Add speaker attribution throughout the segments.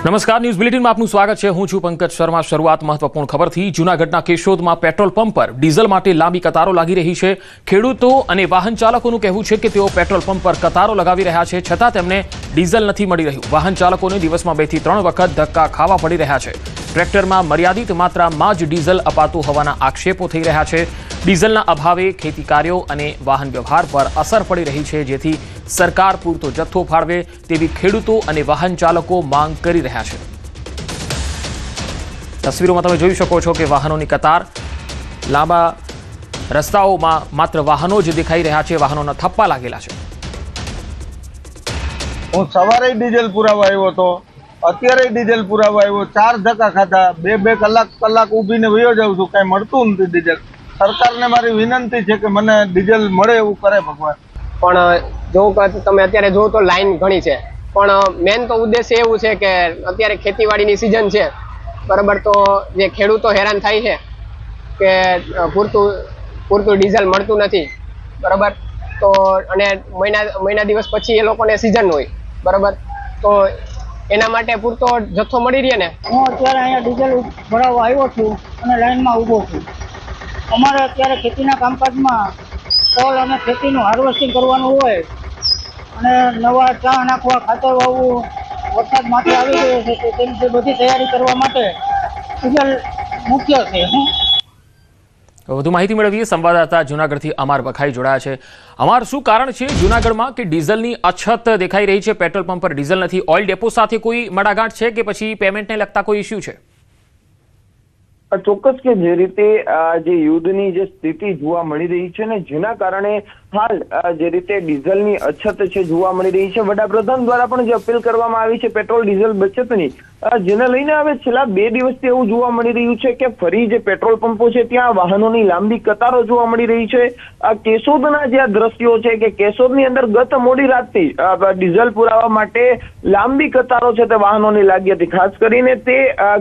Speaker 1: નમસ્કાર, ન્યૂઝ બુલેટિનમાં આપનું સ્વાગત છે। હું છું પંકજ શર્મા। શરૂઆત મહત્વપૂર્ણ ખબરથી। જૂનાગઢના કેશોદમાં પેટ્રોલ પંપ પર ડીઝલ માટે લાંબી કતારો લાગી રહી છે। ખેડૂતો અને વાહન ચાલકોનું કહેવું છે કે તેઓ પેટ્રોલ પંપ પર કતારો લગાવી રહ્યા છે, છતાં તેમને ડીઝલ નથી મળી રહ્યું। વાહન ચાલકોને દિવસમાં 2 થી 3 વખત ધક્કા ખાવા પડી રહ્યા છે। ટ્રેક્ટરમાં મર્યાદિત માત્રામાં જ ડીઝલ અપાતું હોવાના આક્ષેપો થઈ રહ્યા છે। ડીઝલના અભાવે ખેતી કાર્યો અને વાહન વ્યવહાર પર અસર પડી રહી છે, જેથી સરકાર પૂરતો જથ્થો ફાળવે તેવી ખેડૂતો અને વાહન ચાલકો માંગ કરી રહ્યા છે। તસવીરોમાં તમે જોઈ શકો છો કે વાહનોની કતાર, લાંબા રસ્તાઓમાં માત્ર વાહનો જ દેખાઈ રહ્યા છે। વાહનોના થપ્પા લાગેલા છે।
Speaker 2: હું સવારે ડીઝલ પુરાવા આવ્યો હતો, અત્યારે ડીઝલ પુરાવા આવ્યો, 4 ધક્કા ખાધા, 2 કલાક ઊભીને વયો જાઉં છું, કઈ મળતું નથી ડીઝલ। સરકારને મારી વિનંતી છે કે મને ડીઝલ મળે એવું કરે ભગવાન।
Speaker 3: પણ જો તમે અત્યારે જો તો લાઈન ઘણી છે, પણ મેન તો ઉદ્દેશ્ય એવું છે કે અત્યારે ખેતીવાડીની સિઝન છે, બરાબર। તો જે ખેડૂતો હેરાન થાય છે કે પૂરતું ડીઝલ મળતું નથી, બરાબર। તો અને મહિના દિવસ પછી એ લોકોને સિઝન હોય, બરાબર। તો એના માટે પૂરતો જથ્થો મળી રહે ને।
Speaker 4: હું અત્યારે અહીંયા ડીઝલ ભરાવવા આવ્યો છું અને લાઈનમાં ઊભો છું। અમારે અત્યારે ખેતીના કામકાજમાં તલ અને ખેતીનું હાર્વેસ્ટિંગ કરવાનું હોય અને નવા ચા નાખવા, ખાતર વાવવું, વરસાદ માથે આવી ગયો છે, તેની બધી તૈયારી કરવા માટે ડીઝલ મુખ્ય છે।
Speaker 1: વધુ માહિતી મેળવીએ। સંવાદદાતા જૂનાગઢથી અમર વખાઈ જોડાયા છે। અમર, શું કારણ છે જૂનાગઢમાં કે ડીઝલની અછત દેખાઈ રહી છે? પેટ્રોલ પંપ પર ડીઝલ નથી, ઓઇલ ડેપો સાથે કોઈ મડાગાંઠ છે કે પછી પેમેન્ટને લગતા કોઈ ઇસ્યુ છે?
Speaker 5: ચોક્કસ કે જે રીતે જે યુદ્ધની જે સ્થિતિ જોવા મળી રહી છે ને, જેના કારણે હાલ જે રીતે ડીઝલની અછત છે જોવા મળી રહી છે। વડાપ્રધાન દ્વારા પણ જે અપીલ કરવામાં આવી છે પેટ્રોલ ડીઝલ બચતની, જેને લઈને હવે છેલ્લા 2 દિવસથી એવું જોવા મળી રહ્યું છે કે ફરી જે પેટ્રોલ પંપો છે ત્યાં વાહનોની લાંબી કતારો જોવા મળી રહી છે। કેશોદના જે દ્રશ્યો છે કે કેશોદની અંદર ગત મોડી રાતથી ડીઝલ પુરાવા માટે લાંબી કતારો છે તે વાહનોની લાગી હતી। ખાસ કરીને તે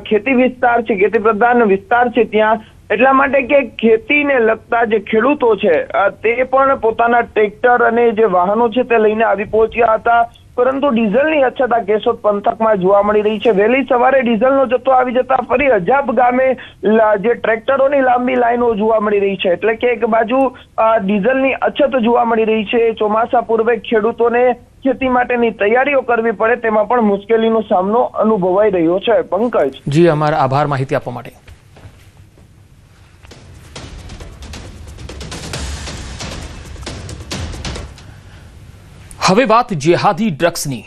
Speaker 5: ખેતી વિસ્તાર છે, ખેતી પ્રધાન વિસ્તાર છે ત્યાં, એટલા માટે કે ખેતીને લગતા જે ખેડૂતો છે તે પણ પોતાના ટ્રેક્ટર અને જે વાહનો છે તે લઈને આવી પહોંચ્યા હતા, પરંતુ ડીઝલની અછત આ કેશોદ પંથકમાં જોવા મળી રહી છે। વહેલી સવારે ડીઝલનો જથ્થો આવી જતા ફરી અજાબ ગામે જે ટ્રેક્ટરોની લાંબી લાઈનો જોવા મળી રહી છે, એટલે કે એક બાજુ ડીઝલની અછત જોવા મળી રહી છે। ચોમાસા પૂર્વે ખેડૂતોને ખેતી માટેની તૈયારીઓ કરવી પડે તેમાં પણ મુશ્કેલીનો સામનો અનુભવાઈ રહ્યો છે। પંકજ
Speaker 1: જી, અમારો આભાર માહિતી આપવા માટે। હવે વાત જેહાદી ડ્રગ્સની।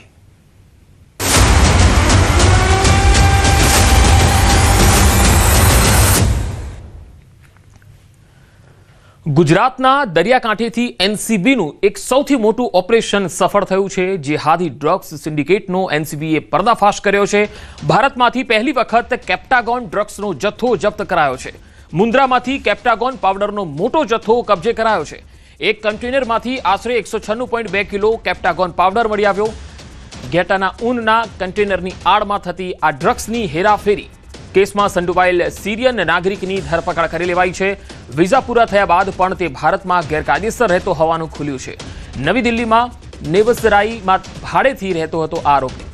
Speaker 1: ગુજરાતના દરિયાકાંઠેથી એનસીબીનું એક સૌથી મોટું ઓપરેશન સફળ થયું છે। જેહાદી ડ્રગ્સ સિન્ડિકેટનો એનસીબીએ પર્દાફાશ કર્યો છે। ભારતમાંથી પહેલી વખત કેપ્ટાગોન ડ્રગ્સનો જથ્થો જપ્ત કરાયો છે। મુન્દ્રામાંથી કેપ્ટાગોન પાવડરનો મોટો જથ્થો કબજે કરાયો છે। એક કન્ટેનરમાંથી આશરે 196.2 કિલો કેપ્ટાગોન પાવડર મળી આવ્યો। ઘેટાના ઊનના કન્ટેનરની આડમાં થતી આ ડ્રગ્સની હેરાફેરી કેસમાં સંડોવાયેલ સિરિયન નાગરિકની ધરપકડ કરી લેવાઈ છે। વિઝા પૂરા થયા બાદ પણ તે ભારતમાં ગેરકાયદેસર રહેતો હોવાનું ખુલ્યું છે। નવી દિલ્હીમાં નેવસરાઈમાં ભાડેથી રહેતો હતો આ આરોપી।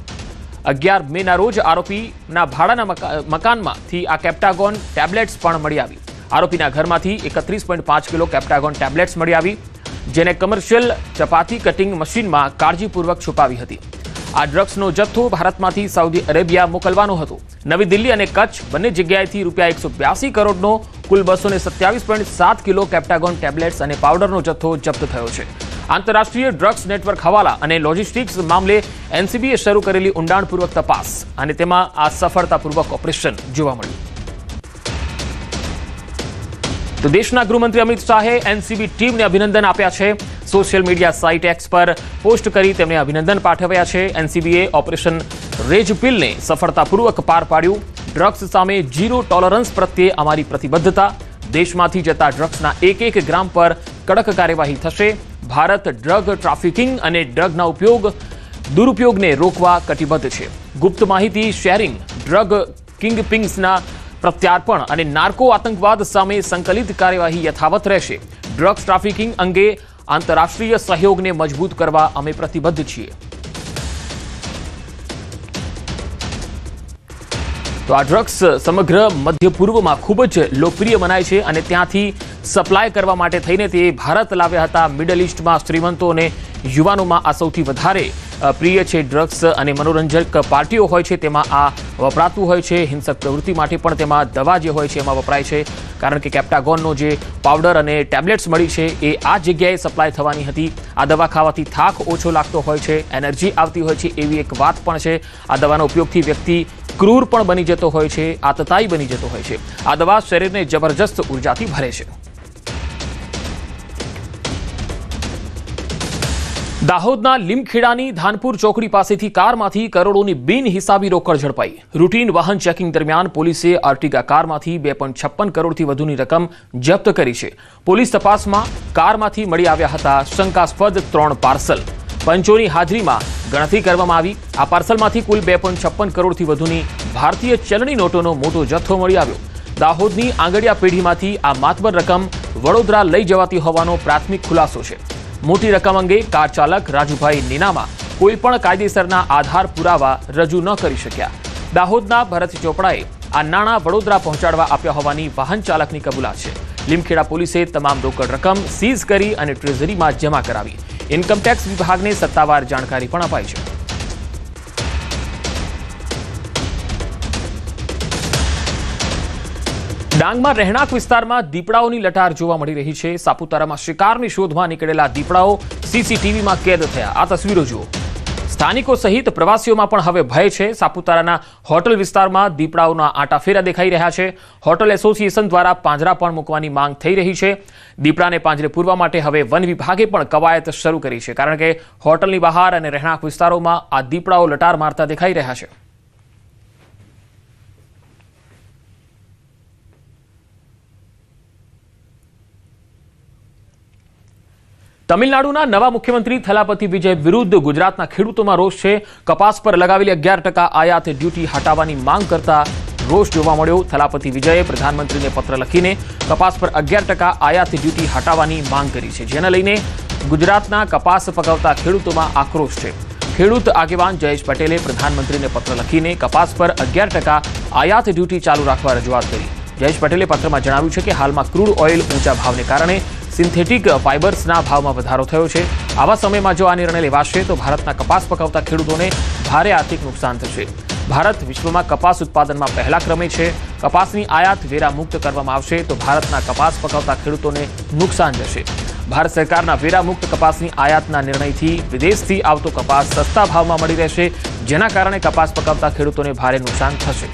Speaker 1: 11 મેના રોજ આરોપીના ભાડાના મકાનમાંથી આ કેપ્ટાગોન ટેબ્લેટ્સ પણ મળી આવી। આરોપીના ઘરમાંથી 31.5 કિલો કેપ્ટાગોન ટેબ્લેટ્સ મળી આવી, જેને કમર્શિયલ ચપાતી કટિંગ મશીનમાં કાળજીપૂર્વક છુપાવી હતી। આ ડ્રગ્સનો જથ્થો ભારતમાંથી સાઉદી અરેબિયા મોકલવાનો હતો। નવી દિલ્હી અને કચ્છ બંને જગ્યાએથી રૂપિયા 182 કરોડનો કુલ 227.7 કિલો કેપ્ટાગોન ટેબ્લેટ્સ અને પાવડરનો જથ્થો જપ્ત થયો છે। આંતરરાષ્ટ્રીય ડ્રગ્સ નેટવર્ક હવાલા અને લોજિસ્ટિક્સ મામલે એનસીબીએ શરૂ કરેલી ઊંડાણપૂર્વક તપાસ અને તેમાં આ સફળતાપૂર્વક ઓપરેશન જોવા મળ્યું। તો દેશના ગૃહમંત્રી અમિત શાહે એનસીબી ટીમને અભિનંદન આપ્યા છે। સોશિયલ મીડિયા સાઇટ એક્સ પર પોસ્ટ કરી તેમને અભિનંદન પાઠવ્યા છે। એનસીબીએ ઓપરેશન રેજપિલને સફળતાપૂર્વક પાર પાડ્યું। ડ્રગ્સ સામે ઝીરો ટોલરન્સ પ્રત્યે અમારી પ્રતિબદ્ધતા। દેશમાંથી જતા ડ્રગ્સના એક ગ્રામ પર કડક કાર્યવાહી થશે। ભારત ડ્રગ ટ્રાફિકિંગ અને ડ્રગના દુરુપયોગને રોકવા કટિબદ્ધ છે। ગુપ્ત માહિતી શેરિંગ, ડ્રગ કિંગપિંગ્સના પ્રત્યાર્પણ અને નાર્કો આતંકવાદ સામે સંકલિત કાર્યવાહી યથાવત રહેશે। ડ્રગ્સ ટ્રાફિકિંગ અંગે આંતરરાષ્ટ્રીય સહયોગને મજબૂત કરવા અમે પ્રતિબદ્ધ છીએ। તો આ ડ્રગ્સ સમગ્ર મધ્ય પૂર્વમાં ખૂબ જ લોકપ્રિય મનાય છે અને ત્યાંથી સપ્લાય કરવા માટે થઈને તે ભારત લાવ્યા હતા. મિડલ ઇસ્ટમાં શ્રીમંતો અને યુવાનોમાં આ સૌથી વધારે પ્રિય છે ડ્રગ્સ અને મનોરંજક પાર્ટીઓ હોય છે તેમાં આ વપરાતું હોય છે. હિંસક પ્રવૃત્તિ માટે પણ તેમાં દવા જે હોય છે એમાં વપરાય છે, કારણ કે કેપ્ટાગોનનો જે પાવડર અને ટેબ્લેટ્સ મળી છે એ આ જગ્યાએ સપ્લાય થવાની હતી. આ દવા ખાવાથી થાક ઓછો લાગતો હોય છે, એનર્જી આવતી હોય છે એવી એક વાત પણ છે. આ દવાના ઉપયોગથી વ્યક્તિ ક્રૂર પણ બની જતો હોય છે, આતતાઈ બની જતો હોય છે. આ દવા શરીરને જબરજસ્ત ઉર્જાથી ભરે છે. દાહોદના લીમખેડાની ધાનપુર ચોકડી પાસેથી કારમાંથી કરોડોની બિનહિસાબી રોકડ ઝડપાઈ. રૂટીન વાહન ચેકિંગ દરમિયાન પોલીસે આર્ટિગા કારમાંથી 2.56 કરોડથી વધુની રકમ જપ્ત કરી છે. પોલીસ તપાસમાં કારમાંથી મળી આવ્યા હતા શંકાસ્પદ 3 પાર્સલ. પંચોની હાજરીમાં ગણતરી કરવામાં આવી. આ પાર્સલમાંથી કુલ 2.56 કરોડથી વધુની ભારતીય ચલણી નોટોનો મોટો જથ્થો મળી આવ્યો. દાહોદની આંગડિયા પેઢીમાંથી આ માતબર રકમ વડોદરા લઈ જવાતી હોવાનો પ્રાથમિક ખુલાસો છે. મોટી રકમ અંગે કાર ચાલક રાજુભાઈ નીનામા કોઈ પણ કાયદેસરના આધાર પુરાવા રજૂ ન કરી શક્યા. દાહોદના ભરત ચોપડાએ આ નાણાં વડોદરા પહોંચાડવા આપ્યા હોવાની વાહન ચાલકની કબૂલાત છે. લીમખેડા પોલીસે તમામ રોકડ રકમ સીઝ કરી અને ટ્રેઝરીમાં જમા કરાવી. ઇન્કમટેક્સ વિભાગને સત્તાવાર જાણકારી પણ અપાઈ છે. ડાંગમાં રહેણાંક વિસ્તારમાં દીપડાઓની લટાર જોવા મળી રહી છે. સાપુતારામાં શિકારની શોધમાં નીકળેલા દીપડાઓ સીસીટીવીમાં કેદ થયા. આ તસવીરો જુઓ. સ્થાનિકો સહિત પ્રવાસીઓમાં પણ હવે ભય છે. સાપુતારાના હોટલ વિસ્તારમાં દીપડાઓના આંટાફેરા દેખાઈ રહ્યા છે. હોટલ એસોસિએશન દ્વારા પાંજરા પણ મૂકવાની માંગ થઈ રહી છે. દીપડાને પાંજરે પૂરવા માટે હવે વન વિભાગે પણ કવાયત શરૂ કરી છે, કારણ કે હોટલની બહાર અને રહેણાંક વિસ્તારોમાં આ દીપડાઓ લટાર મારતા દેખાઈ રહ્યા છે. તમિલનાડુના નવા મુખ્યમંત્રી થલાપતિ વિજય વિરુદ્ધ ગુજરાતના ખેડૂતોમાં રોષ છે. કપાસ પર લગાવેલી 11% આયાત ડ્યુટી હટાવવાની માંગ કરતા રોષ જોવા મળ્યો. થલાપતિ વિજયે પ્રધાનમંત્રીને પત્ર લખીને કપાસ પર 11% આયાત ડ્યુટી હટાવવાની માંગ કરી છે, જેને લઈને ગુજરાતના કપાસ પકવતા ખેડૂતોમાં આક્રોશ છે. ખેડૂત આગેવાન જયેશ પટેલે પ્રધાનમંત્રીને પત્ર લખીને કપાસ પર 11% આયાત ડ્યુટી ચાલુ રાખવા રજૂઆત કરી. જયેશ પટેલે પત્રમાં જણાવ્યું છે કે હાલમાં ક્રૂડ ઓઇલ ઊંચા ભાવને કારણે સિન્થેટિક ફાઇબર્સના ભાવમાં વધારો થયો છે. આવા સમયમાં જો આ નિર્ણય લેવાશે તો ભારતના કપાસ પકવતા ખેડૂતોને ભારે આર્થિક નુકસાન થશે. ભારત વિશ્વમાં કપાસ ઉત્પાદનમાં પહેલા ક્રમે છે. કપાસની આયાત વેરા મુક્ત કરવામાં આવશે તો ભારતના કપાસ પકવતા ખેડૂતોને નુકસાન જશે. ભારત સરકારના વેરા મુક્ત કપાસની આયાતના નિર્ણયથી વિદેશથી આવતો કપાસ સસ્તા ભાવમાં મળી રહેશે, જેના કારણે કપાસ પકવતા ખેડૂતોને ભારે નુકસાન થશે.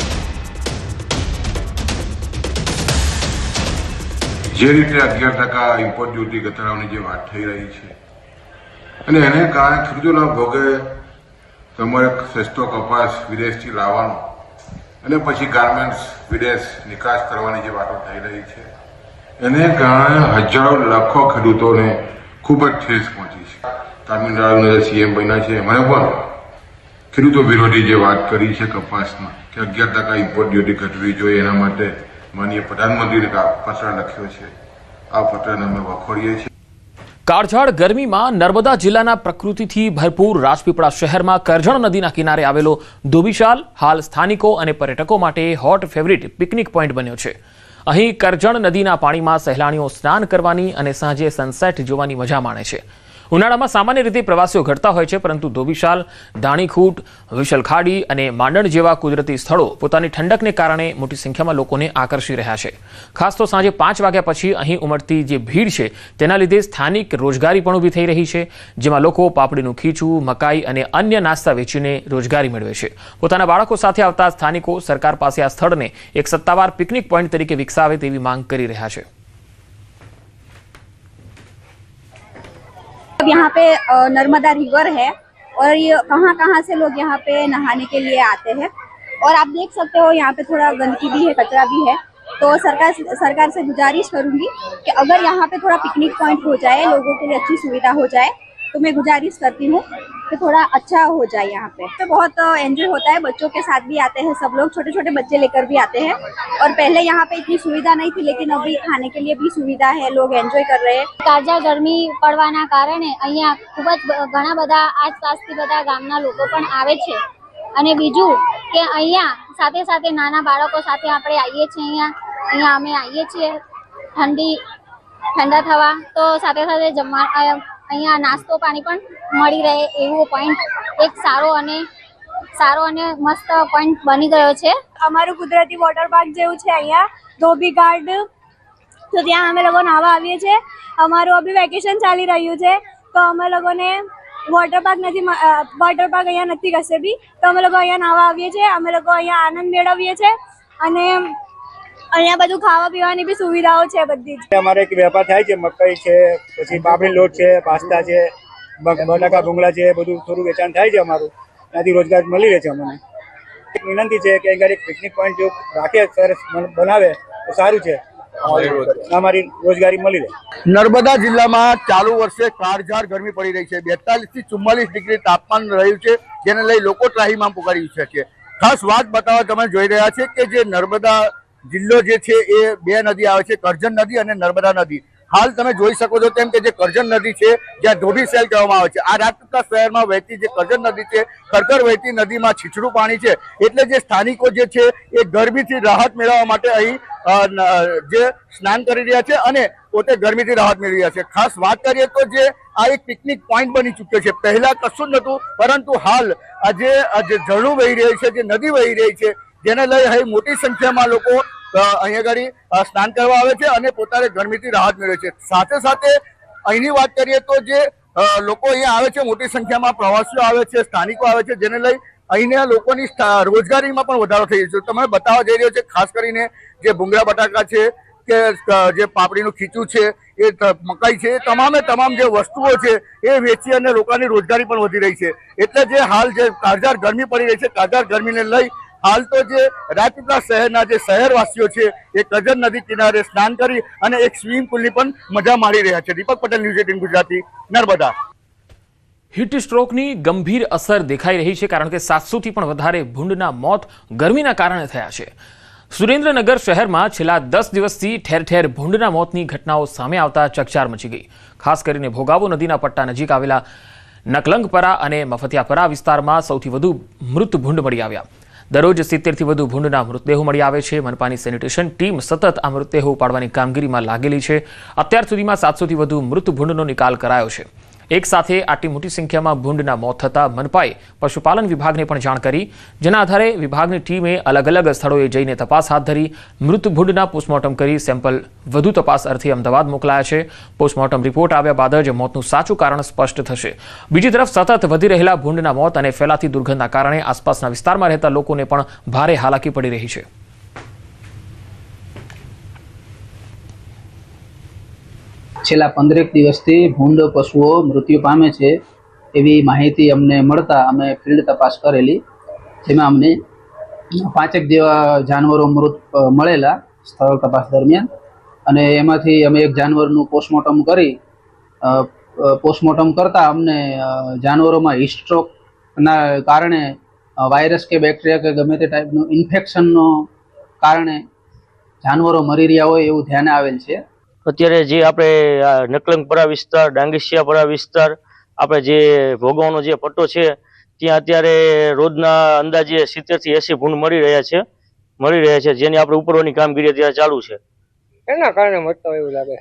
Speaker 6: જે રીતે 11% ઇમ્પોર્ટ ડ્યુટી ઘટાડવાની જે વાત થઈ રહી છે અને એને કારણે ખેડૂતોના ભોગે તમારે સસ્તો કપાસ વિદેશથી લાવવાનો અને પછી ગાર્મેન્ટ્સ વિદેશ નિકાસ કરવાની જે વાતો થઈ રહી છે, એને કારણે હજારો લાખો ખેડૂતોને ખૂબ જ ઠેસ પહોંચી છે. તામિલનાડુના જે સીએમ બન્યા છે એમણે પણ ખેડૂતો વિરોધી જે વાત કરી છે કપાસમાં કે 11% ઇમ્પોર્ટ ડ્યુટી ઘટવી જોઈએ, એના માટે માનનીય પ્રધાનમંત્રીને પત્ર લખ્યો છે. આ પત્રને અમે વખોડીએ છીએ.
Speaker 1: કાળઝાળ ગરમીમાં નર્મદા જિલ્લાના પ્રકૃતિથી ભરપૂર રાજપીપળા શહેરમાં કરજણ નદીના કિનારે આવેલો ધોબીશાલ હાલ સ્થાનિકો અને પર્યટકો માટે હોટ ફેવરિટ પિકનિક પોઈન્ટ બન્યો છે. અહીં કરજણ નદીના પાણીમાં સહેલાણીઓ સ્નાન કરવાની અને સાંજે સનસેટ જોવાની મજા માણે છે. ઉનાળામાં સામાન્ય રીતે પ્રવાસીઓ ઘટતા હોય છે, પરંતુ ધોબીશાલ, દાણીખૂટ, વિશલખાડી અને માંડણ જેવા કુદરતી સ્થળો પોતાની ઠંડકને કારણે મોટી સંખ્યામાં લોકોને આકર્ષી રહ્યા છે. ખાસ તો સાંજે 5 વાગ્યા પછી અહીં ઉમટતી જે ભીડ છે તેના લીધે સ્થાનિક રોજગારી પણ ઊભી થઈ રહી છે, જેમાં લોકો પાપડીનું ખીચું, મકાઈ અને અન્ય નાસ્તા વેચીને રોજગારી મેળવે છે. પોતાના બાળકો સાથે આવતા સ્થાનિકો સરકાર પાસે આ સ્થળને એક સત્તાવાર પિકનિક પોઈન્ટ તરીકે વિકસાવે તેવી માંગ કરી રહ્યા છે.
Speaker 7: यहाँ पे नर्मदा रिवर है और ये कहाँ कहाँ से लोग यहाँ पे नहाने के लिए आते हैं और आप देख सकते हो यहाँ पे थोड़ा गंदगी भी है, कचरा भी है. तो सरकार से गुजारिश करूँगी कि अगर यहाँ पे थोड़ा पिकनिक पॉइंट हो जाए, लोगों के लिए अच्छी सुविधा हो जाए, तो मैं गुजारिश करती हूँ कि थोड़ा अच्छा हो जाए. यहाँ पे बहुत एंजॉय होता है, बच्चों के साथ भी आते हैं सब लोग, छोटे छोटे बच्चे लेकर भी आते हैं. और पहले यहाँ पे इतनी सुविधा नहीं थी, लेकिन अभी खाने के लिए भी सुविधा है, लोग एंजॉय कर रहे हैं.
Speaker 8: કાળઝાળ ગરમી પડવાના કારણે અહીંયા ખૂબ જ ઘણા બધા આસપાસથી બધા ગામના લોકો પણ આવે છે. અને બીજું કે અહીંયા સાથે સાથે નાના બાળકો સાથે આપણે આવીએ છીએ અહીંયા અમે આવીએ છીએ ઠંડા થવા, તો સાથે સાથે જમવા અહીંયા નાસ્તો પાણી પણ મળી રહે એવો પોઈન્ટ એક સારો અને મસ્ત પોઈન્ટ બની ગયો છે.
Speaker 7: અમારું કુદરતી વોટર પાર્ક જેવું છે અહીંયા ધોબી ઘાટ, તો ત્યાં અમે લોકો નાહવા આવીએ છીએ. અમારું અભી વેકેશન ચાલી રહ્યું છે, તો અમે લોકોને વોટર પાર્ક અહીંયા નથી કશે બી, તો અમે લોકો અહીંયા નાહવા આવીએ છીએ. અમે લોકો અહીંયા આનંદ મેળવીએ છીએ અને અહીંયા બધું ખાવા પીવાની બી સુવિધાઓ છે બધી જ.
Speaker 9: અમારે એક વેપાર થાય છે, મકાઈ છે, પછી પાપડી લોટ છે, પાસ્તા છે, બટાકા ભૂંગળા છે, બધું થોડું વેચાણ થાય છે અમારું, ત્યાંથી રોજગાર મળી રહે છે. અમને એક વિનંતી છે કે અહીંયા એક પિકનિક પોઈન્ટ જો રાખે સરસ બનાવે તો સારું છે, અમારી રોજગારી મળી રહે.
Speaker 2: નર્મદા જિલ્લામાં ચાલુ વર્ષે કાળઝાળ ગરમી પડી રહી છે. 42 થી 44 ડિગ્રી તાપમાન રહ્યું છે, જેને લઈ લોકો ત્રાહિમામ પુકારી ઉઠ્યા છે. ખાસ વાત બતાવવા તમે જોઈ રહ્યા છે કે જે નર્મદા જિલ્લો જે છે એ બે નદી આવે છે, કરજણ નદી અને નર્મદા નદી. હાલ તમે જોઈ શકો છો તેમ કે જે કરજણ નદી છે, જ્યાં ધોબી સેલ કહેવામાં આવે છે, આ રાજપીપળા શહેરમાં વહેતી જે કરજણ નદી છે, ખરખર વહેતી નદીમાં છીછડું પાણી છે, એટલે જે સ્થાનિકો જે છે એ ગરમીથી રાહત મેળવવા માટે અહીં જે સ્નાન કરી રહ્યા છે અને પોતે ગરમીથી રાહત મેળવી રહ્યા છે. ખાસ વાત કરીએ તો જે આ એક પિકનિક પોઈન્ટ બની ચૂક્યો છે. પહેલા કશું જ નહોતું, પરંતુ હાલ આજે જે ઝરણું વહી રહી છે, જે નદી વહી રહી છે, જેને લઈ અહીં મોટી સંખ્યામાં લોકો અહીંયા આગળ સ્નાન કરવા આવે છે અને પોતાને ગરમીથી રાહત મેળવે છે. સાથે સાથે અહીંની વાત કરીએ તો જે લોકો અહીંયા આવે છે, મોટી સંખ્યામાં પ્રવાસીઓ આવે છે, સ્થાનિકો આવે છે, જેને લઈ અહીંના લોકોની રોજગારીમાં પણ વધારો થઈ રહ્યો છે. તમે બતાવવા જઈ રહ્યો છે ખાસ કરીને જે ભૂંગળા બટાકા છે કે જે પાપડીનું ખીચું છે, એ મકાઈ છે, તમામે તમામ જે વસ્તુઓ છે એ વેચી અને લોકોની રોજગારી પણ વધી રહી છે. એટલે જે હાલ જે કાળઝાળ ગરમી પડી રહી છે, કાળઝાળ ગરમીને લઈ હાલ તો જે રાજપીપળા શહેરના જે શહેરવાસીઓ છે એ કરજણ નદી કિનારે સ્નાન કરી અને એક સ્વિમિંગ પુલની પણ મજા માણી રહ્યા છે. દીપક પટેલ, ન્યૂઝ 18 ગુજરાતી, નર્મદા.
Speaker 1: હીટ સ્ટ્રોકની ગંભીર અસર દેખાઈ રહી છે, કારણ કે 700 થી પણ વધારે ભૂંડના મોત ગરમીના કારણે થયા છે. સુરેન્દ્રનગર શહેરમાં છેલ્લા 10 દિવસથી ઠેર ઠેર ભૂંડના મોતની ઘટનાઓ સામે આવતા ચકચાર મચી ગઈ. ખાસ કરીને ભોગાવો નદીના પટ્ટા નજીક આવેલા નકલંગપરા અને મફતિયાપરા વિસ્તારમાં સૌથી વધુ મૃત ભૂંડ મળી આવ્યા. દરરોજ 70 થી વધુ ભૂંડના મૃતદેહો મળી આવે છે. મનપાની સેનિટેશન ટીમ સતત આ મૃતદેહો ઉપાડવાની કામગીરીમાં લાગેલી છે. અત્યાર સુધીમાં 700 થી વધુ મૃત ભૂંડનો નિકાલ કરાયો છે. એક સાથે આટલી મોટી સંખ્યામાં ભૂંડના મોત થતા મનપાએ પશુપાલન વિભાગને પણ જાણ કરી, જેના આધારે વિભાગની ટીમે અલગ અલગ સ્થળોએ જઈને તપાસ હાથ ધરી. મૃત ભૂંડના પોસ્ટમોર્ટમ કરી સેમ્પલ વધુ તપાસ અર્થે અમદાવાદ મોકલાયા છે. પોસ્ટમોર્ટમ રિપોર્ટ આવ્યા બાદ જ મોતનું સાચું કારણ સ્પષ્ટ થશે. બીજી તરફ સતત વધી રહેલા ભૂંડના મોત અને ફેલાતી દુર્ગંધના કારણે આસપાસના વિસ્તારમાં રહેતા લોકોને પણ ભારે હાલાકી પડી રહી છે.
Speaker 10: છેલ્લા 15 દિવસથી ભૂંડ પશુઓ મૃત્યુ પામે છે એવી માહિતી અમને મળતા અમે ફિલ્ડ તપાસ કરેલી, જેમાં અમને 5 જેવા જાનવરો મૃત મળેલા સ્થળ તપાસ દરમિયાન, અને એમાંથી અમે એક જાનવરનું પોસ્ટમોર્ટમ કરી પોસ્ટમોર્ટમ કરતા અમને જાનવરોમાં હીટ સ્ટ્રોકના કારણે વાયરસ કે બેક્ટેરિયા કે ગમે તે ટાઈપનું ઇન્ફેક્શનનો કારણે જાનવરો મરી રહ્યા હોય એવું ધ્યાને આવેલ છે.
Speaker 11: અત્યારે જે આપણે નકલંગપરા વિસ્તાર, ડાંગીસિયાપરા વિસ્તાર, આપણે જે ભોગાવનો જે પટ્ટો છે ત્યાં અત્યારે રોજના અંદાજે 70 થી 80 ભૂંડ મળી રહ્યા છે, જેની આપણે ઉપરવાની કામગીરી અત્યારે ચાલુ છે.
Speaker 3: એના કારણે મરતા હોય એવું લાગે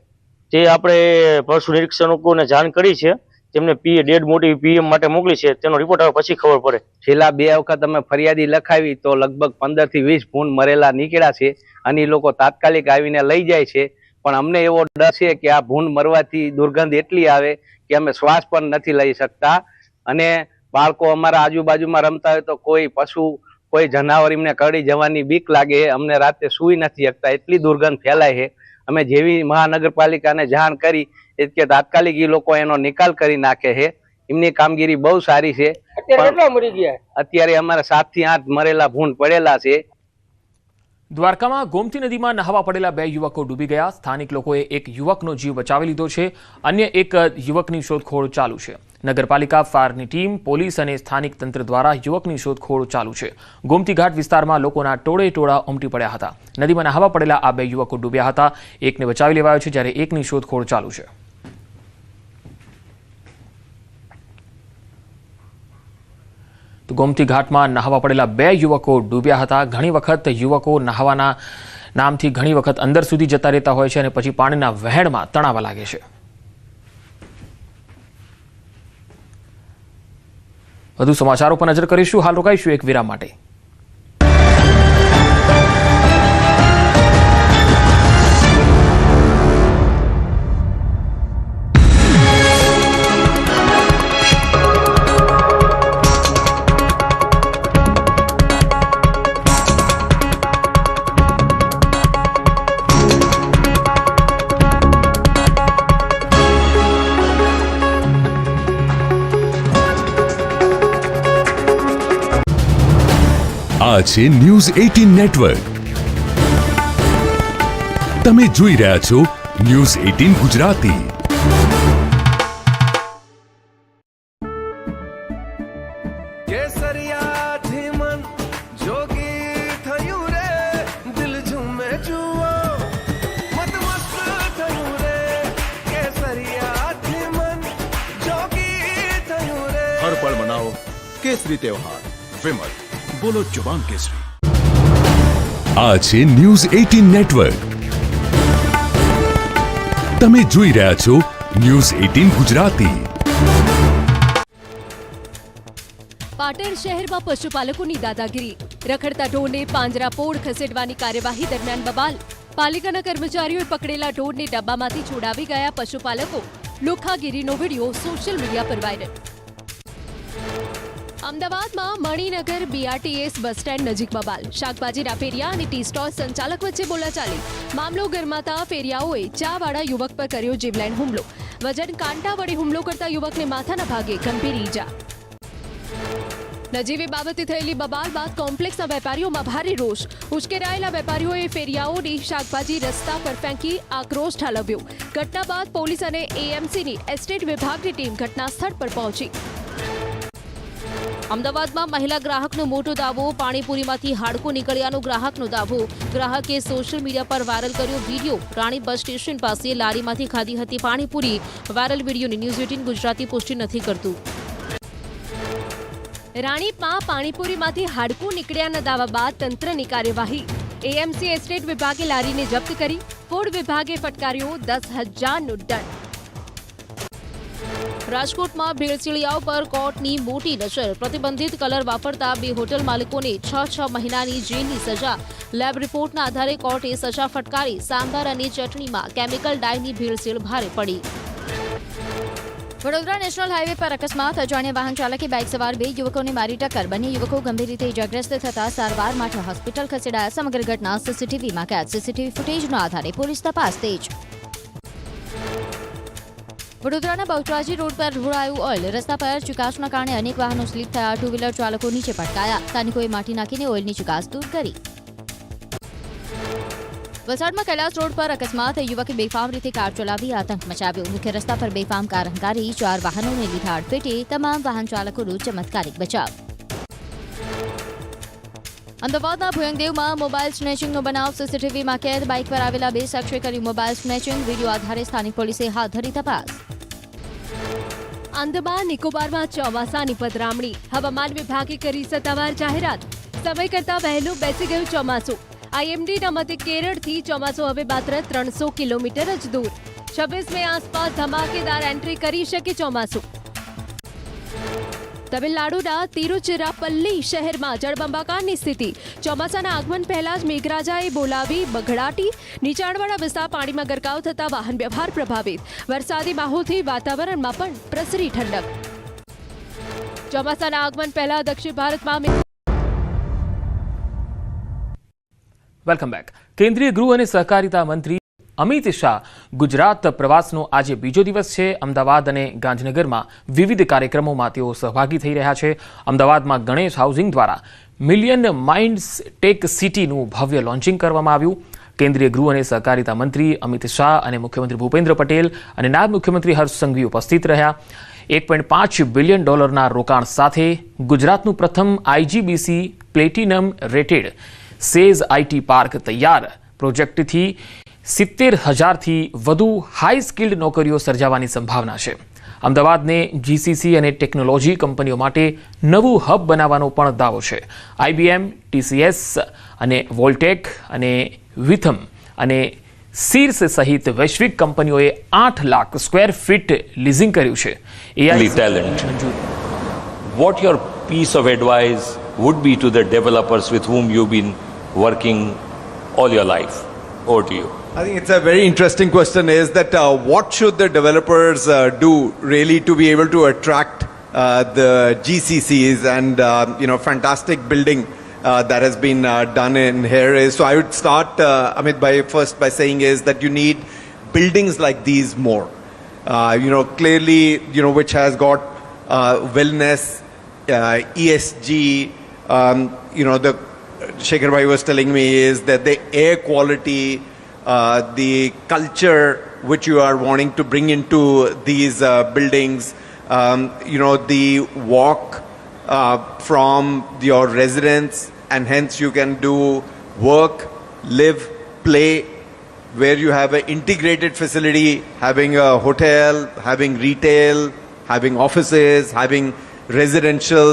Speaker 11: તે આપણે પશુ નિરીક્ષકોને જાણ કરી છે, તેમને ડેડ મોટી પીએમ માટે મોકલી છે. તેનો રિપોર્ટ આવે પછી ખબર પડે.
Speaker 12: છેલ્લા 2 વખત અમે ફરિયાદી લખાવી તો લગભગ 15 થી 20 ભૂંડ મરેલા નીકળ્યા છે, અને એ લોકો તાત્કાલિક આવીને લઈ જાય છે. પણ અમને એવો ડર છે કે આ ભૂંડ મરવાથી દુર્ગંધ એટલી આવે કે અમે શ્વાસ પણ નથી લઈ શકતા, અને બાળકો અમારા આજુબાજુમાં રમતા હોય તો કોઈ પશુ, કોઈ જનાવર એમને કરડી જવાની બીક લાગે. અમને રાતે સૂઈ નથી શકતા, એટલી દુર્ગંધ ફેલાય છે. અમે જેવી મહાનગરપાલિકાને જાણ કરી કે તાત્કાલિક એ લોકો એનો નિકાલ કરી નાખે છે. એમની કામગીરી બહુ સારી છે. અત્યારે અમારા 7 થી 8 મરેલા ભૂંડ પડેલા છે.
Speaker 1: દ્વારકામાં ગોમતી નદીમાં નહાવા પડેલા 2 યુવકો ડૂબી ગયા. સ્થાનિક લોકોએ એક યુવકનો જીવ બચાવી લીધો છે. અન્ય એક યુવકની શોધખોળ ચાલુ છે. નગરપાલિકા, ફાયરની ટીમ, પોલીસ અને સ્થાનિક તંત્ર દ્વારા યુવકની શોધખોળ ચાલુ છે. ગોમતી ઘાટ વિસ્તારમાં લોકોના ટોળે ટોળા ઉમટી પડ્યા હતા. નદીમાં નહાવા પડેલા આ 2 યુવકો ડૂબ્યા હતા. એકને બચાવી લેવાયો છે, જ્યારે એકની શોધખોળ ચાલુ છે. તો ગોમતી ઘાટમાં નહાવા પડેલા 2 યુવકો ડૂબ્યા હતા. ઘણી વખત યુવકો નહાવાના નામથી ઘણી વખત અંદર સુધી જતા રહેતા હોય છે અને પછી પાણીના વહેણમાં તણાવા લાગે છે. વધુ સમાચારો પર નજર કરીશું. હાલ રોકાઈશું એક વિરામ માટે.
Speaker 13: આ છે ન્યૂઝ 18 નેટવર્ક. તમે જોઈ રહ્યા છો ન્યૂઝ 18 ગુજરાતી.
Speaker 14: કેસરિયાથી મન જોગી થયું રે, દિલ ઝૂમે જુઓ મત મસ્ત થયું રે. કેસરિયાથી મન જોગી થયું રે.
Speaker 15: હર પળ મનાવો કેસરી તહેવાર. વિમલ, બોલો જુબાન કેસરી.
Speaker 13: આ છે ન્યૂઝ 18 નેટવર્ક. તમે જોઈ રહ્યા છો ન્યૂઝ 18 ગુજરાતી.
Speaker 16: પાટણ શહેરમાં પશુપાલકોની દાદાગીરી. રખડતા ઢોરને પાંજરાપોળ ખસેડવાની કાર્યવાહી દરમિયાન બબાલ. પાલિકાના કર્મચારીઓએ પકડેલા ઢોરને ડબ્બામાંથી છોડાવી ગયા પશુપાલકો. લુખ્ખાગીરીનો વિડીયો સોશિયલ મીડિયા પર વાયરલ. અમદાવાદમાં મણિનગર બીઆરટીએસ બસ સ્ટેન્ડ નજીક બબાલ. શાકભાજીના ફેરિયા અને ટી સ્ટોલ સંચાલક વચ્ચે બોલાચાલી. મામલો ગરમાતા ફેરિયાઓએ ચાવાળા યુવક પર કર્યો જીવલેણ હુમલો. વજન કાંટા વડે હુમલો કરતા યુવકને માથાના ભાગે ગંભીર ઈજા. નજીવી બાબતે થયેલી બબાલ બાદ કોમ્પ્લેક્સના વેપારીઓમાં ભારે રોષ. ઉશ્કેરાયેલા વેપારીઓએ ફેરિયાઓની શાકભાજી રસ્તા પર ફેંકી આક્રોશ ઠાલવ્યો. ઘટના બાદ પોલીસ અને એએમસીની એસ્ટેટ વિભાગની ટીમ ઘટના સ્થળ પર પહોંચી. અમદાવાદમાં મહિલા ગ્રાહકનો મોટો દાવો. પાણીપુરીમાંથી હાડકું નીકળ્યાનો ગ્રાહકનો દાવો. ગ્રાહકે સોશિયલ મીડિયા પર વાયરલ કર્યો વિડીયો. રાણી બસ સ્ટેશન પાસે લારીમાંથી ખાધી હતી પાણીપુરી. વાયરલ વિડીયોની ન્યૂઝ 18 ગુજરાતી પુષ્ટિ નથી કરતું. રાણીપમાં પાણીપુરીમાંથી હાડકું નીકળ્યાના દાવા બાદ તંત્રની કાર્યવાહી. એએમસી એસ્ટેટ વિભાગે લારીને જપ્ત કરી. ફૂડ વિભાગે ફટકાર્યો 10,000નો દંડ. રાજકોટમાં ભેળસેળિયાઓ પર કોર્ટની મોટી નજર. પ્રતિબંધિત કલર વાપરતા 2 હોટલ માલિકોને 6 મહિનાની જેલની સજા. લેબ રિપોર્ટના આધારે કોર્ટે સજા ફટકારી. સાંભાર અને ચટણીમાં કેમિકલ ડાયની ભેળસેળ ભારે પડી. વડોદરા નેશનલ હાઈવે પર અકસ્માત. અજાણ્યા વાહન ચાલકે બાઇક સવાર 2 યુવકોને મારી ટક્કર. બંને યુવકો ગંભીર રીતે ઇજાગ્રસ્ત થતા સારવાર માટે હોસ્પિટલ ખસેડાયા. સમગ્ર ઘટના સીસીટીવીમાં કેદ. સીસીટીવી ફૂટેજના આધારે પોલીસ તપાસ તેજ. વડોદરાના બહુચરાજી રોડ પર ઢોળાયું ઓઇલ. રસ્તા પર ચિકાસના કારણે અનેક વાહનો સ્લીપ થયા. 2 વ્હીલર ચાલકો નીચે પટકાયા. સ્થાનિકોએ માટી નાખીને ઓઇલની ચિકાસ દૂર કરી. વલસાડમાં કૈલાસ રોડ પર અકસ્માત. યુવકે બેફામ રીતે કાર ચલાવી આતંક મચાવ્યો. મુખ્ય રસ્તા પર બેફામ કાર હંકારી 4 વાહનોને લીધા અડફેટે. તમામ વાહન ચાલકોનો ચમત્કારિક બચાવ. અમદાવાદના ભુયંગદેવમાં મોબાઈલ સ્નેચિંગનો બનાવ. સીસીટીવીમાં કેદ. બાઇક પર આવેલા 2 શખ્સે કર્યું મોબાઈલ સ્નેચિંગ. વિડીયો આધારે સ્થાનિક પોલીસે હાથ ધરી તપાસ. અંદમાન નિકોબારમાં ચોમાસાની પધરામણી. હવામાન વિભાગે કરી સત્તાવાર જાહેરાત. સમય કરતાં વહેલું બેસી ગયું ચોમાસું. આઈએમડીના મતે કેરળથી ચોમાસું હવે માત્ર 300 કિલોમીટર જ દૂર. 26 મે આસપાસ ધમાકેદાર એન્ટ્રી કરી શકે ચોમાસું. તમિલનાડુના તિરુચિરાપલ્લી શહેરમાં જળબંબાકારની સ્થિતિ. ચોમાસાના આગમન પહેલા જ મેઘરાજાએ બોલાવી બઘડાટી. નીચાણવાળા વિસ્તાર પાણીમાં ગરકાવ થતા વાહન વ્યવહાર પ્રભાવિત. વરસાદી માહોલથી વાતાવરણમાં પણ પ્રસરી ઠંડક. ચોમાસાના આગમન પહેલા દક્ષિણ ભારતમાં
Speaker 1: વેલકમ બેક. કેન્દ્રીય ગૃહ અને સહકારિતા મંત્રી અમિત શાહ ગુજરાત પ્રવાસનો આજે બીજો દિવસ છે. અમદાવાદ અને ગાંધીનગરમાં વિવિધ કાર્યક્રમોમાં તેઓ સહભાગી થઈ રહ્યા છે. અમદાવાદમાં ગણેશ હાઉસિંગ દ્વારા મિલિયન માઇન્ડ્સ ટેક સિટીનું ભવ્ય લોન્ચિંગ કરવામાં આવ્યું. કેન્દ્રીય ગૃહ અને સહકારિતા મંત્રી અમિત શાહ અને મુખ્યમંત્રી ભૂપેન્દ્ર પટેલ અને નાયબ મુખ્યમંત્રી હર્ષ સંઘવી ઉપસ્થિત રહ્યા. $1.5 બિલિયન રોકાણ સાથે ગુજરાતનું પ્રથમ IGBC platinum rated SEZ IT park તૈયાર. પ્રોજેક્ટથી 70,000થી વધુ હાઈ સ્કિલ્ડ નોકરીઓ સર્જાવાની સંભાવના છે. અમદાવાદને જીસીસી અને ટેકનોલોજી કંપનીઓ માટે નવું હબ બનાવવાનો પણ દાવો છે. IBM, TCS અને વોલ્ટેક અને વિથમ અને સીર્સ સહિત વૈશ્વિક કંપનીઓએ 8 લાખ સ્ક્વેર ફીટ લીઝિંગ કર્યું છે.
Speaker 17: talent. What your piece of advice would be to the developers with whom you've been working all your life? Over to you.
Speaker 18: I think it's a very interesting question is that what should the developers do really to be able to attract the GCCs and fantastic building that has been done in here is, so I would start Amit by saying is that you need buildings like these more, clearly which has got wellness, ESG, the Shekhar bhai was telling me is that the air quality, the culture which you are wanting to bring into these buildings, the walk from your residence, and hence you can do work, live, play, where you have an integrated facility, having a hotel, having retail, having offices, having residential.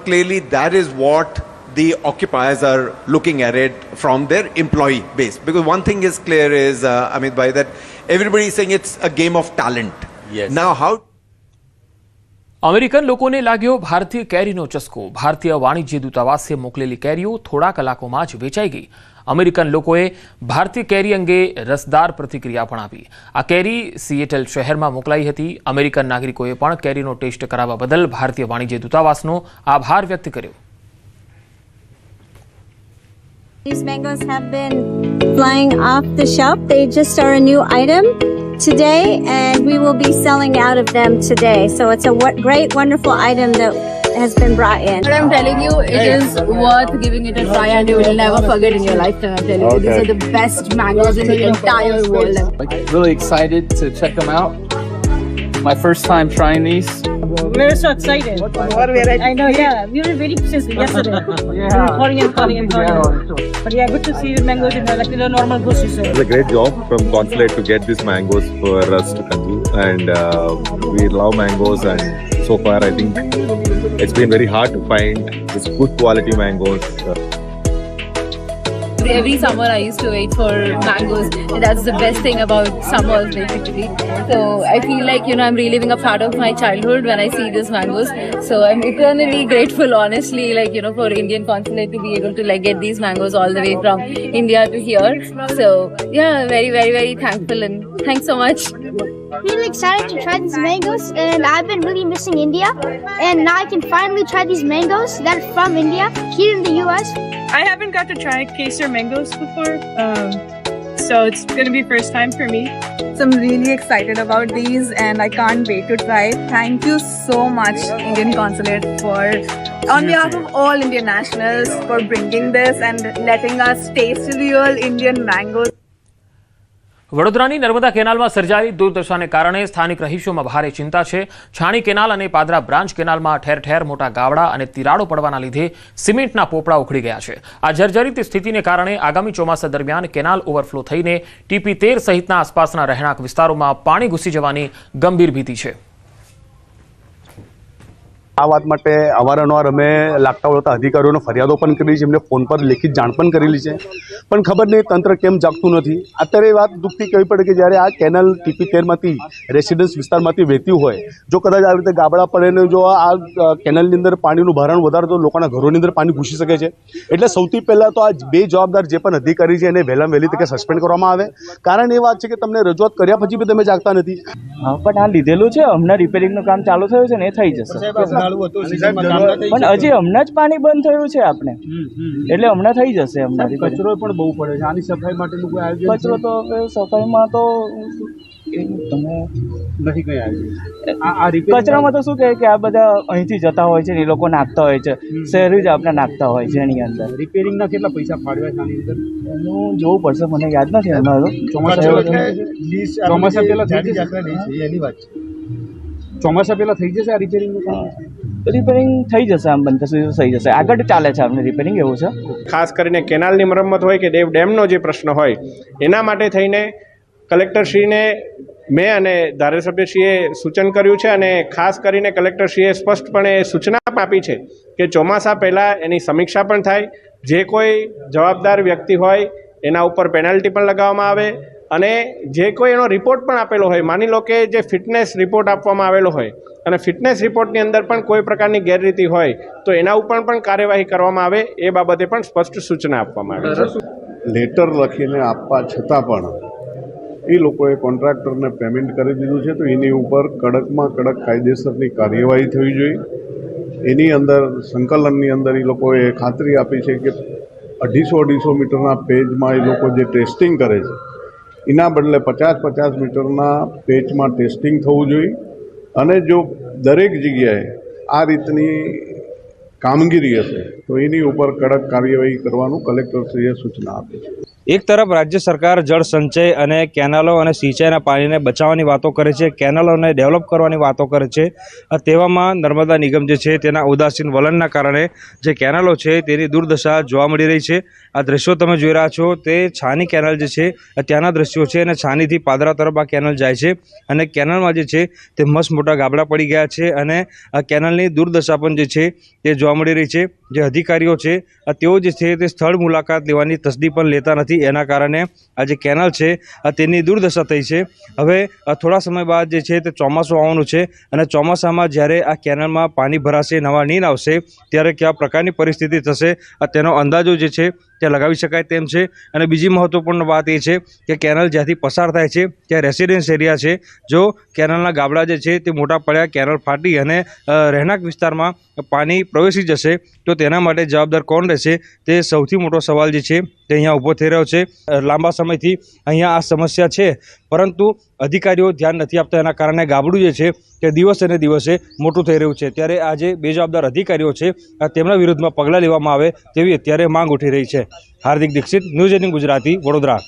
Speaker 18: Clearly that is what the occupiers are looking at it from their employee base. Because one thing is clear is, Amit bhai, that everybody is saying it's a game of talent.
Speaker 17: Yes.
Speaker 18: Now how...
Speaker 1: American લોકોને લાગ્યો ભારતીય કેરીનો ચસ્કો. ભારતીય વાણિજ્ય દૂતાવાસે મોકલેલી કેરીઓ થોડા કલાકોમાં જ વેચાઈ ગઈ. અમેરિકન લોકોએ ભારતીય કેરી અંગે રસદાર પ્રતિક્રિયા પણ આપી. આ કેરી સિએટલ શહેરમાં મોકલાઈ હતી. અમેરિકન નાગરિકોએ પણ કેરીનો ટેસ્ટ કરાવવા બદલ ભારતીય વાણિજ્ય દૂતાવાસનો આભાર વ્યક્ત કર્યો.
Speaker 19: These mangoes have been flying off the shelf. They just are a new item today, and we will be selling out of them today. So it's a great, wonderful item that has been brought in.
Speaker 20: But I'm telling you, it is worth giving it a try, and you will never forget in your lifetime. I'm telling you, these are the best mangoes in the entire world.
Speaker 21: Really excited to check them out. My first time trying these.
Speaker 4: We're so excited. I know, yeah. We were waiting since yesterday. Calling. But yeah, good to see the mangoes in the normal grocery store.
Speaker 22: It's a great job from Consulate to get these mangoes for us to consume. And we love mangoes, and so far I think it's been very hard to find this good quality mangoes.
Speaker 20: Every summer I used to wait for mangoes, and that's the best thing about summers basically. So I feel like I'm reliving a part of my childhood when I see these mangoes. So I'm eternally grateful, honestly, for Indian Consulate to be able to get these mangoes all the way from India to here. So yeah, very, very, very thankful, and thanks so much.
Speaker 23: Really excited to try these mangoes, and I've been really missing India, and now I can finally try these mangoes that are from India here in the US.
Speaker 24: I haven't got to try Kesar mangoes before, so it's going to be first time for me.
Speaker 25: So I'm really excited about these, and I can't wait to try it. Thank you so much, Indian Consulate, on behalf of all Indian nationals, for bringing this and letting us taste real Indian mangoes.
Speaker 1: વડોદરાની નર્મદા કેનાલમાં સર્જાયેલી દુર્દશાને કારણે સ્થાનિક રહીશોમાં ભારે ચિંતા છે. છાણી canal અને Padra branch કેનાલમાં ઠેર ઠેર મોટા ગાવડા અને તિરાડો પડવાના લીધે સિમેન્ટના પોપડા ઉખડી ગયા છે. આ જર્જરિત સ્થિતિને કારણે આગામી ચોમાસા દરમિયાન કેનાલ ઓવરફ્લો થઈને TP13 સહિતના આસપાસના રહેણાંક વિસ્તારોમાં પાણી ઘૂસી જવાની ગંભીર ભીતિ છે.
Speaker 26: આ વાત માટે અવારનવાર અમે લાગતા વળગતા અધિકારીઓને ફરિયાદો પણ કરી છે, એમને ફોન પર લેખિત જાણ પણ કરેલી છે, પણ ખબર નહીં તંત્ર કેમ જાગતું નથી. અત્યારે વાત દુઃખથી કહેવી પડે કે જ્યારે આ કેનાલ TP13માંથી રેસિડન્સ વિસ્તારમાંથી વહેતી હોય, જો કદાચ આ રીતે ગાબડા પડે ને જો આ કેનાલની અંદર પાણીનું ભારણ વધારે તો લોકોના ઘરોની અંદર પાણી ઘૂસી શકે છે. એટલે સૌથી પહેલાં તો આ બે જવાબદાર જે પણ અધિકારી છે એને વહેલામાં વહેલી તકે સસ્પેન્ડ કરવામાં આવે. કારણ એ વાત છે કે તમને રજૂઆત કર્યા પછી બી તમે જાગતા નથી.
Speaker 27: પણ આ લીધેલું છે, હમણાં રિપેરિંગનું કામ ચાલુ થયું છે ને, એ થઈ જશે. પણ હજી હમણાં જ પાણી બંધ થયું છે આપણે, એટલે હમણાં થઈ જશે. હમણાં
Speaker 28: કચરો પણ બહુ પડે છે. આની સફાઈ માટેનું કોઈ આયોજન?
Speaker 27: કચરો તો સફાઈમાં તો તમે
Speaker 28: નથી કઈ આયોજન.
Speaker 27: કચરામાં તો શું કહે કે આ બધા અહીંથી જતા હોય છે ને એ લોકો નાખતા હોય છે, શહેરી જ આપણે નાખતા હોય છે એની અંદર.
Speaker 28: રિપેરિંગના કેટલા પૈસા ફાળવ્યા છે આની અંદર?
Speaker 27: એનું જોવું પડશે, મને યાદ નથી.
Speaker 28: ચોમાસા પહેલા થઈ જશે એની વાત છે. ચોમાસા પહેલા થઈ જશે આ રિપેરિંગનું કામ?
Speaker 27: રિપેરિંગ થઈ જશે, આમ બનતા સુધી થઈ જશે. આગળ ચાલે છે આપણે રિપેરિંગ, એવું છે.
Speaker 29: ખાસ કરીને કેનાલની મરમ્મત હોય કે ડેમનો જે પ્રશ્ન હોય એના માટે થઈને કલેક્ટરશ્રીને
Speaker 2: મેં અને ધારાસભ્યશ્રીએ સૂચન કર્યું છે અને ખાસ કરીને કલેક્ટરશ્રીએ સ્પષ્ટપણે સૂચના પણ આપી છે કે ચોમાસા પહેલાં એની સમીક્ષા પણ થાય, જે કોઈ જવાબદાર વ્યક્તિ હોય એના ઉપર પેનલ્ટી પણ લગાવવામાં આવે અને જે કોઈ એનો રિપોર્ટ પણ આપેલો હોય, માની લો કે જે ફિટનેસ રિપોર્ટ આપવામાં આવેલો હોય અને ફિટનેસ રિપોર્ટની અંદર પણ કોઈ પ્રકારની ગેરરીતિ હોય તો એના ઉપર પણ કાર્યવાહી કરવામાં આવે, એ બાબતે પણ સ્પષ્ટ સૂચના આપવામાં આવી છે.
Speaker 26: લેટર લખીને આપવા છતાં પણ એ લોકોએ કોન્ટ્રાક્ટરને પેમેન્ટ કરી દીધું છે, તો એની ઉપર કડકમાં કડક કાયદેસરની કાર્યવાહી થવી જોઈએ. એની અંદર સંકલનની અંદર એ લોકોએ ખાતરી આપી છે કે 250 મીટરના પેજમાં એ લોકો જે ટેસ્ટિંગ કરે છે એના બદલે 50 મીટરના પેચમાં ટેસ્ટિંગ થવું જોઈએ અને જો દરેક જગ્યાએ આ રીતની કામગીરી હશે તો એની ઉપર કડક કાર્યવાહી કરવાનું કલેક્ટરશ્રીએ સૂચના આપી છે.
Speaker 3: એક તરફ રાજ્ય સરકાર જળ સંચય અને કેનાલો અને સિંચાઈના પાણીને બચાવવાની વાતો કરે છે, કેનાલોને ડેવલપ કરવાની વાતો કરે છે, તેવામાં નર્મદા નિગમ જે છે તેના ઉદાસીન વલણના કારણે જે કેનાલો છે તેની દુર્દશા જોવા મળી રહી છે. આ દ્રશ્યો તમે જોઈ રહ્યા છો તે છાની કેનાલ જે છે ત્યાંના દ્રશ્યો છે અને છાનીથી પાદરા તરફ આ કેનાલ જાય છે અને કેનાલમાં જે છે તે મસ્ત મોટા ગાબડા પડી ગયા છે અને આ કેનાલની દુર્દશા પણ જે છે તે જોવા મળી રહી છે. જે અધિકારીઓ છે તેઓ જે છે તે સ્થળ મુલાકાત લેવાની તસદી પણ લેતા નથી, એના કારણે આ જે કેનાલ છે તેની દુર્દશા થઈ છે. હવે થોડા સમય બાદ જે છે તે ચોમાસું આવવાનું છે અને ચોમાસામાં જ્યારે આ કેનાલમાં પાણી ભરાશે, નવા નીર આવશે ત્યારે કયા પ્રકારની પરિસ્થિતિ થશે તેનો અંદાજો જે છે તે લગાવી શકાય તેમ છે. અને બીજી મહત્વપૂર્ણ વાત એ છે કે કેનાલ જ્યાંથી પસાર થાય છે ત્યાં રેસિડેન્સ એરિયા છે. જો કેનાલના ગાબડા જે છે તે મોટા પડ્યા, કેનાલ ફાટી અને રહેણાંક વિસ્તારમાં પાણી પ્રવેશી જશે તો તેના માટે જવાબદાર કોણ રહેશે તે સૌથી મોટો સવાલ જે છે તે અહીંયા ઊભો થઈ રહ્યો છે. લાંબા સમયથી અહીંયા આ સમસ્યા છે પરંતુ અધિકારીઓ ધ્યાન નથી આપતા, એના કારણે ગાબડું જે છે તે દિવસે ને દિવસે મોટું થઈ રહ્યું છે. ત્યારે આ જે બેજવાબદાર અધિકારીઓ છે તેમના વિરુદ્ધમાં પગલાં લેવામાં આવે તેવી અત્યારે માંગ ઉઠી રહી છે. હાર્દિક દીક્ષિત, ન્યૂઝ 18 ગુજરાતી, વડોદરા.